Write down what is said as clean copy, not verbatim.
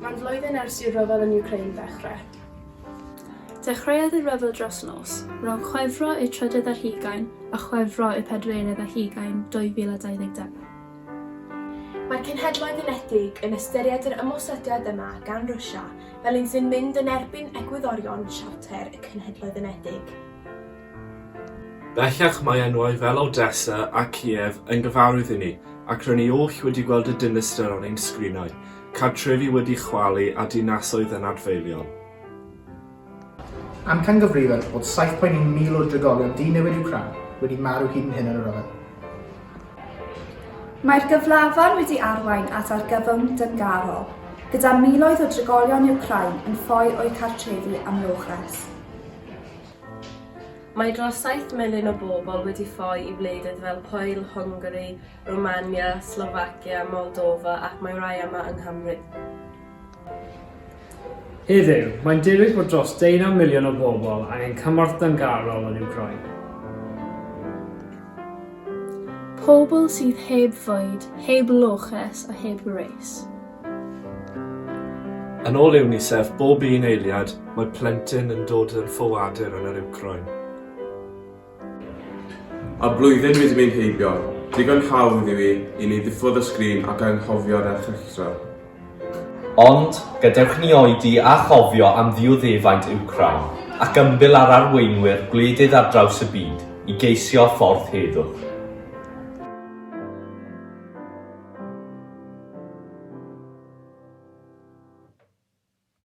Mae'n flwyddyn ers i'r rhyfel yn Wcrain ddechrau. Dechreuodd y rhyfel dros nos, rhwng Chwefro y 30 a Chwefro y 40 2020. Mae'r Cenhedloedd Unedig yn ystyried yr ymosodiad yma gan Rwsia fel un sy'n mynd yn erbyn egwyddorion siarter y Cenhedloedd Unedig. Bellach mae enwau fel Odessa a Kiev yn gyfarwydd i ni, ac rydyn ni oll wedi gweld y dinistyr o'n ein sgrinau, cartrefi wedi chwalu a dinasoedd yn adfeilion. Amcangyfrifon bod 7.1 mil o drigolion di-newid Wcrain wedi marw hyd yn hyn yn y rhyfel. Mae'r gyflafan wedi arwain at argyfwng dyngarol, gyda miloedd o drigolion Wcrain yn ffoi o'i cartrefi am lwchres. Mae dros 7 miliwn o bobl wedi ffoi i wledydd fel Pwyl, Hwngari, Romania, Slovacia, Moldova ac mae rai yma yng Nghymru. Heddiw, mae'n debyg bod dros 19 miliwn o bobl angen cymorth dyngarol yn Wcrain. Pobl sydd heb fwyd, heb lwches a heb gwres. Yn ôl UNICEF, bob un eiliad, mae plentyn yn dod yn ffoadur yn yr Wcrain. A blwyddyn wedi mynd heibio, digon hawdd i ni ddiffwrdd y sgrin ac anghofio'r erchyllfa. Ond, gadewch ni oedi a chofio am ddioddefaint Wcrain ac ymbil ar arweinwyr gwledydd ar draws y byd i geisio ffordd heddwch.